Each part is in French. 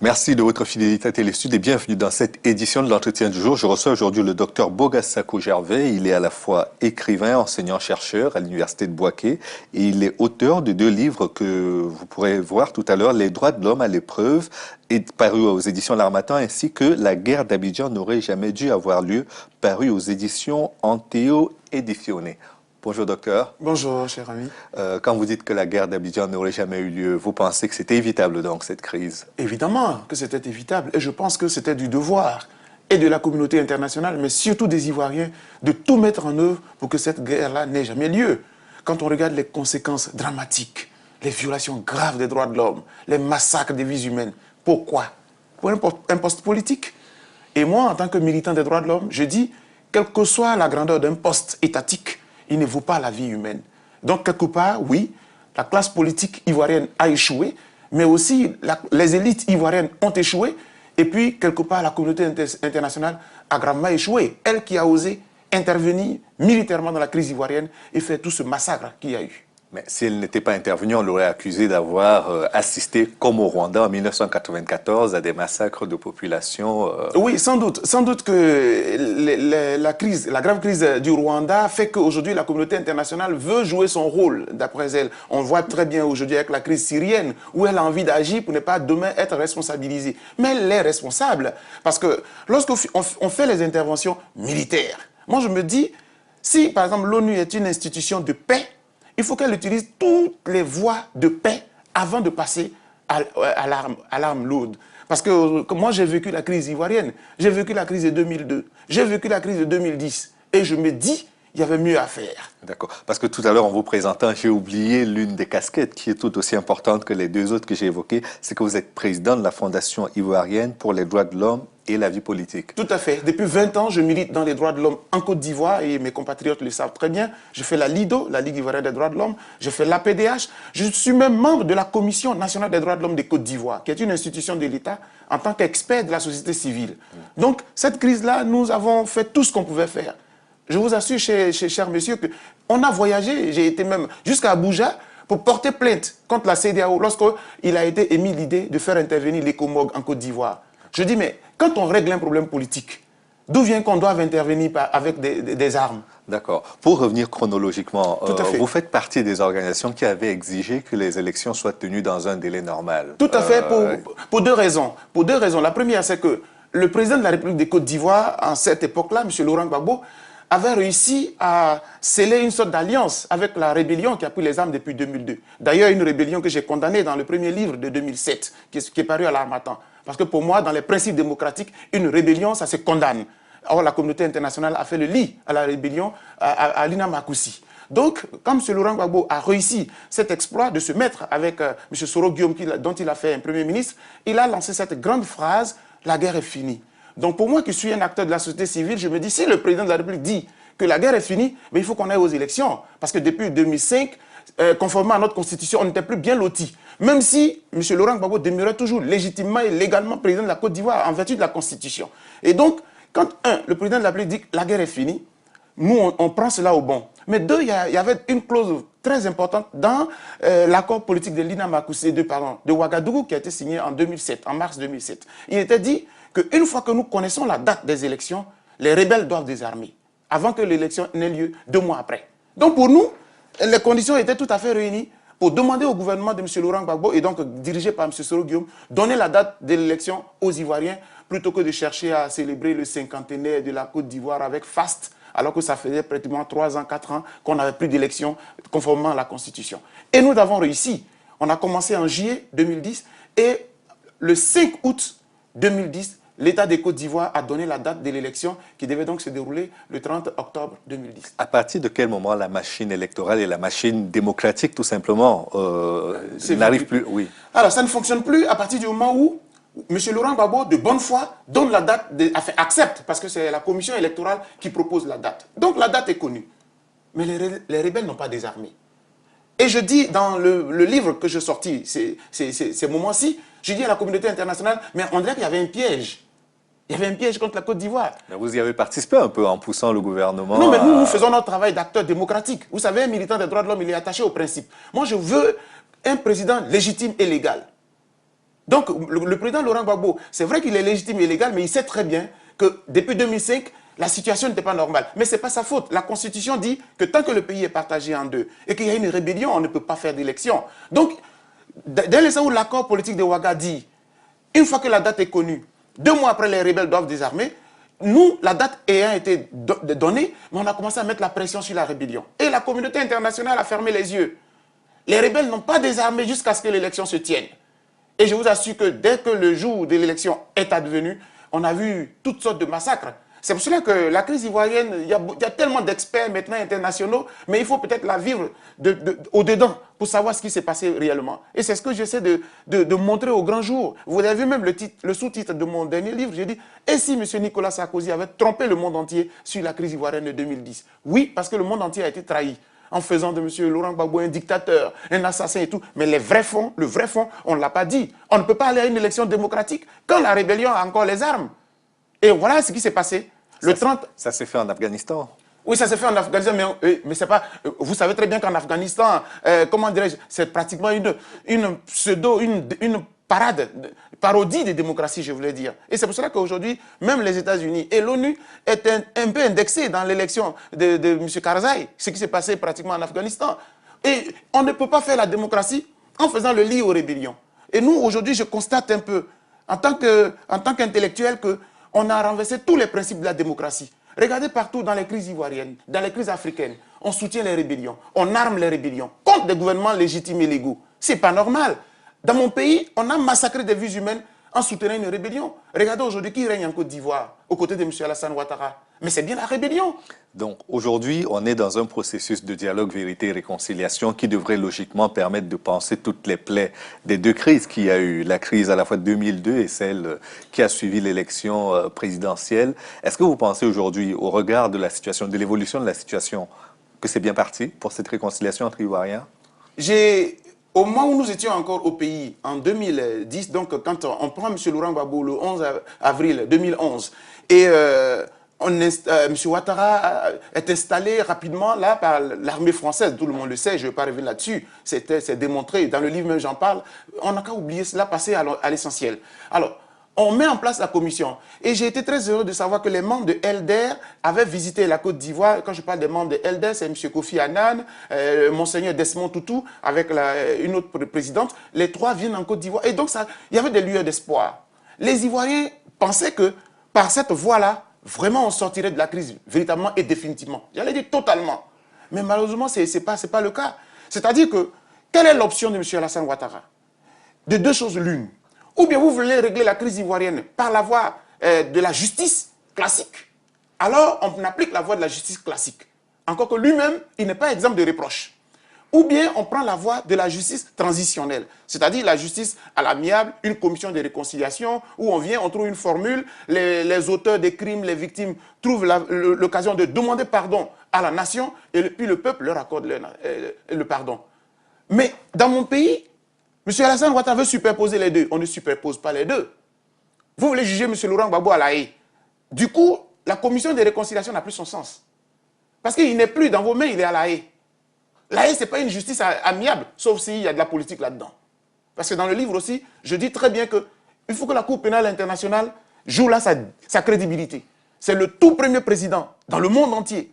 Merci de votre fidélité à Télésud et bienvenue dans cette édition de l'entretien du jour. Je reçois aujourd'hui le docteur Bogassako Gervais. Il est à la fois écrivain, enseignant-chercheur à l'université de Bouaké et il est auteur de 2 livres que vous pourrez voir tout à l'heure, Les droits de l'homme à l'épreuve, paru aux éditions L'Harmattan, ainsi que La guerre d'Abidjan n'aurait jamais dû avoir lieu, paru aux éditions Anteo Edizione. Bonjour docteur. Bonjour cher ami. Quand vous dites que la guerre d'Abidjan n'aurait jamais eu lieu, vous pensez que c'était évitable donc cette crise? Évidemment que c'était évitable et je pense que c'était du devoir et de la communauté internationale, mais surtout des Ivoiriens, de tout mettre en œuvre pour que cette guerre-là n'ait jamais lieu. Quand on regarde les conséquences dramatiques, les violations graves des droits de l'homme, les massacres des vies humaines, pourquoi? Pour un poste politique. Et moi, en tant que militant des droits de l'homme, je dis, quelle que soit la grandeur d'un poste étatique, il ne vaut pas la vie humaine. Donc, quelque part, oui, la classe politique ivoirienne a échoué, mais aussi les élites ivoiriennes ont échoué, et puis, quelque part, la communauté internationale a gravement échoué. Elle qui a osé intervenir militairement dans la crise ivoirienne et faire tout ce massacre qu'il y a eu. Mais si elle n'était pas intervenue, on l'aurait accusé d'avoir assisté, comme au Rwanda en 1994, à des massacres de population. Oui, sans doute. Sans doute que la grave crise du Rwanda fait qu'aujourd'hui, la communauté internationale veut jouer son rôle, d'après elle. On voit très bien aujourd'hui avec la crise syrienne, où elle a envie d'agir pour ne pas demain être responsabilisée. Mais elle est responsable, parce que lorsqu'on fait les interventions militaires, moi je me dis, si par exemple l'ONU est une institution de paix, il faut qu'elle utilise toutes les voies de paix avant de passer à l'arme lourde. Parce que moi, j'ai vécu la crise ivoirienne, j'ai vécu la crise de 2002, j'ai vécu la crise de 2010. Et je me dis, il y avait mieux à faire. D'accord. Parce que tout à l'heure, en vous présentant, j'ai oublié l'une des casquettes qui est tout aussi importante que les 2 autres que j'ai évoquées, c'est que vous êtes président de la Fondation ivoirienne pour les droits de l'homme et la vie politique. Tout à fait. Depuis 20 ans, je milite dans les droits de l'homme en Côte d'Ivoire et mes compatriotes le savent très bien. Je fais la LIDO, la Ligue ivoirienne des droits de l'homme. Je fais l'APDH. Je suis même membre de la Commission nationale des droits de l'homme de Côte d'Ivoire, qui est une institution de l'État en tant qu'expert de la société civile. Donc, cette crise-là, nous avons fait tout ce qu'on pouvait faire. Je vous assure, cher monsieur, qu'on a voyagé, j'ai été même jusqu'à Abuja pour porter plainte contre la CEDEAO lorsqu'il a été émis l'idée de faire intervenir l'ECOMOG en Côte d'Ivoire. Je dis, mais quand on règle un problème politique, d'où vient qu'on doit intervenir avec des armes? D'accord. Pour revenir chronologiquement, vous faites partie des organisations qui avaient exigé que les élections soient tenues dans un délai normal. Tout à fait, pour 2 raisons. Pour 2 raisons. La première, c'est que le président de la République de Côte d'Ivoire, en cette époque-là, M. Laurent Gbagbo, avait réussi à sceller une sorte d'alliance avec la rébellion qui a pris les armes depuis 2002. D'ailleurs, une rébellion que j'ai condamnée dans le premier livre de 2007, qui est paru à l'Harmattan. Parce que pour moi, dans les principes démocratiques, une rébellion, ça se condamne. Or, la communauté internationale a fait le lit à la rébellion à Lina Makoussi. Donc, quand M. Laurent Gbagbo a réussi cet exploit de se mettre avec M. Soro Guillaume, dont il a fait un premier ministre, il a lancé cette grande phrase, « La guerre est finie ». Donc pour moi qui suis un acteur de la société civile, je me dis, si le président de la République dit que la guerre est finie, mais il faut qu'on aille aux élections. Parce que depuis 2005, conformément à notre constitution, on n'était plus bien lotis. Même si M. Laurent Gbagbo demeurait toujours légitimement et légalement président de la Côte d'Ivoire en vertu de la constitution. Et donc, quand le président de la République dit que la guerre est finie, nous on prend cela au bon. Mais 2, il y avait une clause très importante dans l'accord politique de Lina Makoussi de Ouagadougou qui a été signé en 2007, en mars 2007. Il était dit qu'une fois que nous connaissons la date des élections, les rebelles doivent désarmer, avant que l'élection n'ait lieu 2 mois après. Donc pour nous, les conditions étaient tout à fait réunies pour demander au gouvernement de M. Laurent Gbagbo, et donc dirigé par M. Soro Guillaume, donner la date de l'élection aux Ivoiriens, plutôt que de chercher à célébrer le 50aire de la Côte d'Ivoire avec faste, alors que ça faisait pratiquement 3 ans, 4 ans qu'on n'avait plus d'élection conformément à la Constitution. Et nous avons réussi. On a commencé en juillet 2010, et le 5 août 2010, l'État de Côte d'Ivoire a donné la date de l'élection qui devait donc se dérouler le 30 octobre 2010. À partir de quel moment la machine électorale et la machine démocratique, tout simplement, n'arrivent plus? Oui. Alors, ça ne fonctionne plus à partir du moment où M. Laurent Gbagbo, de bonne foi, donne la date, accepte, parce que c'est la commission électorale qui propose la date. Donc, la date est connue. Mais les rebelles n'ont pas désarmé. Et je dis dans le livre que j'ai sorti, ces moments-ci, je dis à la communauté internationale, mais on dirait qu'il y avait un piège. Il y avait un piège contre la Côte d'Ivoire. Vous y avez participé un peu en poussant le gouvernement. Non, mais nous faisons notre travail d'acteur démocratique. Vous savez, un militant des droits de l'homme, il est attaché au principe. Moi, je veux un président légitime et légal. Donc, le président Laurent Gbagbo, c'est vrai qu'il est légitime et légal, mais il sait très bien que depuis 2005, la situation n'était pas normale. Mais ce n'est pas sa faute. La Constitution dit que tant que le pays est partagé en deux et qu'il y a une rébellion, on ne peut pas faire d'élection. Donc, dès l'instant où l'accord politique de Ouaga dit, une fois que la date est connue, 2 mois après les rebelles doivent désarmer, nous, la date ayant été donnée, on a commencé à mettre la pression sur la rébellion. Et la communauté internationale a fermé les yeux. Les rebelles n'ont pas désarmé jusqu'à ce que l'élection se tienne. Et je vous assure que dès que le jour de l'élection est advenu, on a vu toutes sortes de massacres. C'est pour cela que la crise ivoirienne, il y a tellement d'experts maintenant internationaux, mais il faut peut-être la vivre au-dedans pour savoir ce qui s'est passé réellement. Et c'est ce que j'essaie de montrer au grand jour. Vous avez vu même le sous-titre de mon dernier livre, j'ai dit « Et si M. Nicolas Sarkozy avait trompé le monde entier sur la crise ivoirienne de 2010 ?» Oui, parce que le monde entier a été trahi en faisant de M. Laurent Gbagbo un dictateur, un assassin et tout. Mais le vrai fond, on ne l'a pas dit. On ne peut pas aller à une élection démocratique quand la rébellion a encore les armes. Et voilà ce qui s'est passé. Le 30... Ça s'est fait en Afghanistan. Oui, ça s'est fait en Afghanistan, mais c'est pas... Vous savez très bien qu'en Afghanistan, comment dirais-je, c'est pratiquement une parodie de démocratie, je voulais dire. Et c'est pour cela qu'aujourd'hui, même les États-Unis et l'ONU est un peu indexés dans l'élection de M. Karzai, ce qui s'est passé pratiquement en Afghanistan. Et on ne peut pas faire la démocratie en faisant le lit aux rébellions. Et nous, aujourd'hui, je constate un peu, en tant qu'intellectuel, qu'on a renversé tous les principes de la démocratie. Regardez partout dans les crises ivoiriennes, dans les crises africaines, on soutient les rébellions, on arme les rébellions contre des gouvernements légitimes et légaux. C'est pas normal. Dans mon pays, on a massacré des vies humaines en soutenant une rébellion. Regardez aujourd'hui qui règne en Côte d'Ivoire, aux côtés de M. Alassane Ouattara. Mais c'est bien la rébellion. Donc aujourd'hui, on est dans un processus de dialogue, vérité et réconciliation qui devrait logiquement permettre de penser toutes les plaies des 2 crises qu'il y a eu. La crise à la fois de 2002 et celle qui a suivi l'élection présidentielle. Est-ce que vous pensez aujourd'hui, au regard de la situation, de l'évolution de la situation, que c'est bien parti pour cette réconciliation entre Ivoiriens? Au moment où nous étions encore au pays, en 2010, donc quand on prend M. Laurent Gbagbo le 11 avril 2011, et M. Ouattara est installé rapidement là par l'armée française, tout le monde le sait, je ne vais pas revenir là-dessus, c'est démontré, dans le livre même j'en parle, on n'a qu'à oublier cela, passer à l'essentiel. Alors, on met en place la commission. Et j'ai été très heureux de savoir que les membres de ELDER avaient visité la Côte d'Ivoire. Quand je parle des membres de ELDER, c'est M. Kofi Annan, Monseigneur Desmond Tutu, avec une autre présidente. Les 3 viennent en Côte d'Ivoire. Et donc, il y avait des lueurs d'espoir. Les Ivoiriens pensaient que par cette voie-là, vraiment, on sortirait de la crise, véritablement et définitivement. J'allais dire totalement. Mais malheureusement, ce n'est pas le cas. C'est-à-dire que, quelle est l'option de M. Alassane Ouattara? De 2 choses l'une. Ou bien vous voulez régler la crise ivoirienne par la voie de la justice classique. Alors, on applique la voie de la justice classique. Encore que lui-même, il n'est pas exempt de reproches. Ou bien, on prend la voie de la justice transitionnelle. C'est-à-dire la justice à l'amiable, une commission de réconciliation, où on trouve une formule, les auteurs des crimes, les victimes, trouvent l'occasion de demander pardon à la nation, et puis le peuple leur accorde le pardon. Mais dans mon pays, M. Alassane Ouattara veut superposer les 2. On ne superpose pas les 2. Vous voulez juger M. Laurent Gbagbo à La Haye. Du coup, la commission de réconciliation n'a plus son sens. Parce qu'il n'est plus dans vos mains, il est à La Haye. La Haye, ce n'est pas une justice amiable, sauf s'il y a de la politique là-dedans. Parce que dans le livre aussi, je dis très bien qu'il faut que la Cour pénale internationale joue là sa crédibilité. C'est le tout premier président dans le monde entier.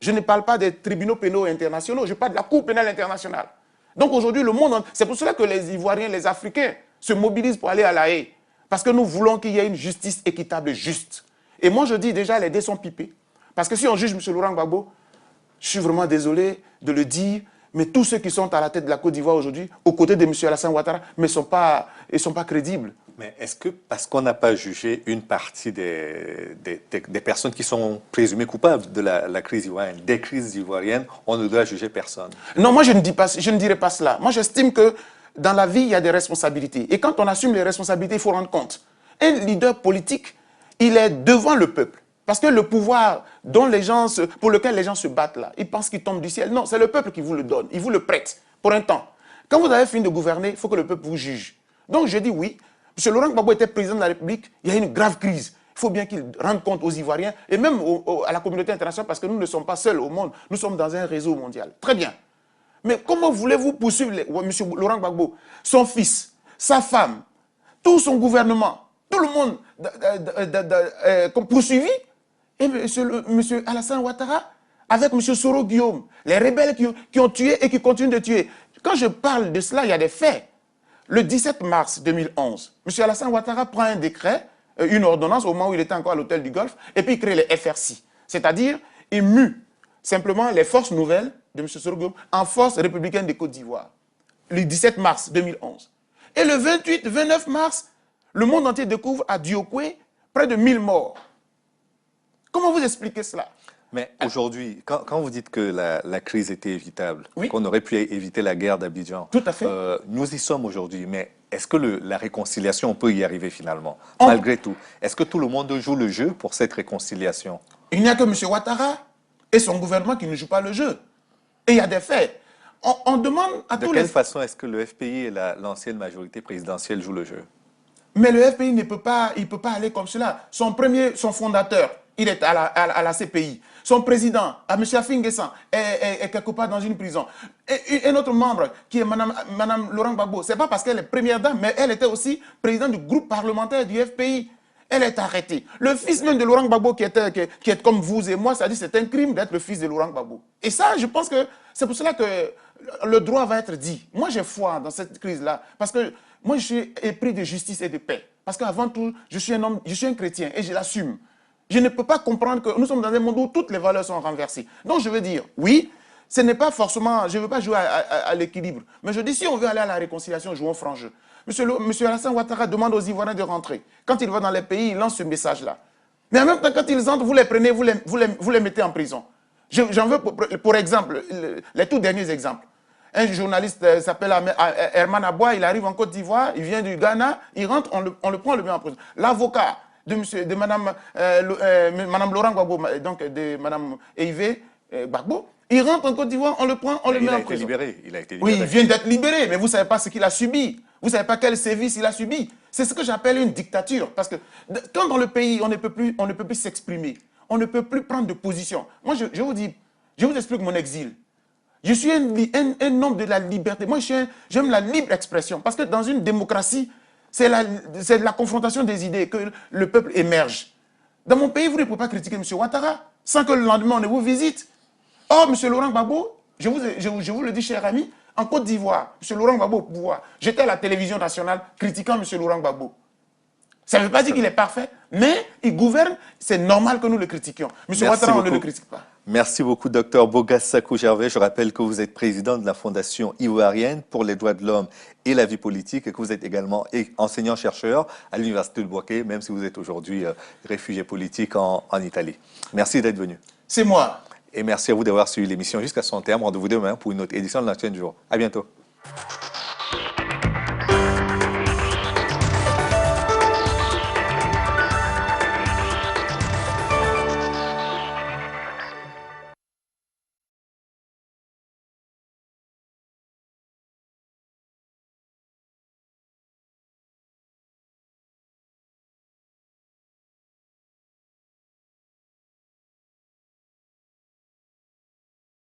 Je ne parle pas des tribunaux pénaux internationaux, je parle de la Cour pénale internationale. Donc aujourd'hui, le monde, c'est pour cela que les Ivoiriens, les Africains se mobilisent pour aller à La Haye. Parce que nous voulons qu'il y ait une justice équitable et juste. Et moi, je dis déjà, les dés sont pipés. Parce que si on juge M. Laurent Gbagbo, je suis vraiment désolé de le dire, mais tous ceux qui sont à la tête de la Côte d'Ivoire aujourd'hui, aux côtés de M. Alassane Ouattara, ils ne sont pas crédibles. Mais est-ce que, parce qu'on n'a pas jugé une partie des personnes qui sont présumées coupables de la crise ivoirienne, des crises ivoiriennes, on ne doit juger personne? Non, moi je ne dirais pas cela. Moi j'estime que dans la vie, il y a des responsabilités. Et quand on assume les responsabilités, il faut rendre compte. Un leader politique, il est devant le peuple. Parce que le pouvoir pour lequel les gens se battent là, ils pensent qu'il tombe du ciel. Non, c'est le peuple qui vous le donne, il vous le prête pour un temps. Quand vous avez fini de gouverner, il faut que le peuple vous juge. Donc je dis oui. M. Laurent Gbagbo était président de la République, il y a une grave crise. Il faut bien qu'il rende compte aux Ivoiriens et même à la communauté internationale parce que nous ne sommes pas seuls au monde, nous sommes dans un réseau mondial. Très bien. Mais comment voulez-vous poursuivre M. Laurent Gbagbo, son fils, sa femme, tout son gouvernement, tout le monde poursuivi. Et monsieur Alassane Ouattara, avec M. Soro Guillaume, les rebelles qui ont tué et qui continuent de tuer. Quand je parle de cela, il y a des faits. Le 17 mars 2011, M. Alassane Ouattara prend un décret, une ordonnance au moment où il était encore à l'hôtel du Golfe, et puis il crée les FRC. C'est-à-dire, il mue simplement les forces nouvelles de M. Soro Guillaume en force républicaine de Côte d'Ivoire. Le 17 mars 2011. Et le 29 mars, le monde entier découvre à Diokwe près de 1000 morts. Comment vous expliquez cela? Mais aujourd'hui, quand vous dites que la crise était évitable, oui, qu'on aurait pu éviter la guerre d'Abidjan, tout à fait. Nous y sommes aujourd'hui, mais est-ce que la réconciliation, on peut y arriver finalement, malgré tout? Est-ce que tout le monde joue le jeu pour cette réconciliation? Il n'y a que M. Ouattara et son gouvernement qui ne jouent pas le jeu. Et il y a des faits. On demande à tous les... De quelle façon est-ce que le FPI et l'ancienne majorité présidentielle jouent le jeu? Mais le FPI ne peut pas, il peut pas aller comme cela. Son fondateur, il est à la CPI. Son président, M. Afinguessan, est quelque part dans une prison. Et un autre membre, qui est Mme Laurent Gbagbo, ce n'est pas parce qu'elle est première dame, mais elle était aussi présidente du groupe parlementaire du FPI. Elle est arrêtée. Le fils même de Laurent Gbagbo, qui est comme vous et moi, ça dit que c'est un crime d'être le fils de Laurent Gbagbo. Et ça, je pense que c'est pour cela que le droit va être dit. Moi, j'ai foi dans cette crise-là, parce que moi, je suis épris de justice et de paix. Parce qu'avant tout, je suis un homme, je suis un chrétien et je l'assume. Je ne peux pas comprendre que nous sommes dans un monde où toutes les valeurs sont renversées. Donc, je veux dire, oui, ce n'est pas forcément, je ne veux pas jouer à l'équilibre. Mais je dis, si on veut aller à la réconciliation, jouons franc jeu. Monsieur Alassane Ouattara demande aux Ivoiriens de rentrer. Quand il va dans les pays, il lance ce message-là. Mais en même temps, quand ils entrent, vous les prenez, vous les mettez en prison. J'en veux pour exemple, les tout derniers exemples. Un journaliste s'appelle Herman Aboua, il arrive en Côte d'Ivoire, il vient du Ghana, il rentre, on le prend, on le met en prison. L'avocat de Madame Laurent Gbagbo, donc de Madame Eivé Gbagbo, il rentre en Côte d'Ivoire, on le prend, on le met en prison. Il a été libéré. Oui, il vient d'être libéré, mais vous ne savez pas ce qu'il a subi. Vous ne savez pas quel sévice il a subi. C'est ce que j'appelle une dictature. Parce que quand dans le pays, on ne peut plus s'exprimer, on ne peut plus prendre de position. Moi, je vous dis, je vous explique mon exil. Je suis un homme de la liberté. Moi, j'aime la libre expression. Parce que dans une démocratie, c'est la confrontation des idées que le peuple émerge. Dans mon pays, vous ne pouvez pas critiquer M. Ouattara sans que le lendemain, on ne vous visite. Or, M. Laurent Gbagbo, je vous le dis, cher ami, en Côte d'Ivoire, M. Laurent Gbagbo au pouvoir, j'étais à la télévision nationale critiquant M. Laurent Gbagbo. Ça ne veut pas dire qu'il est parfait, mais il gouverne, c'est normal que nous le critiquions. M. Ouattara, on ne le critique pas. Merci beaucoup, Dr Bogas Sakou-Gervais. Je rappelle que vous êtes président de la Fondation ivoirienne pour les droits de l'homme et la vie politique et que vous êtes également enseignant-chercheur à l'Université de Bouaké, même si vous êtes aujourd'hui réfugié politique en Italie. Merci d'être venu. C'est moi. Et merci à vous d'avoir suivi l'émission jusqu'à son terme. Rendez-vous demain pour une autre édition de l'Entretien du jour. À bientôt.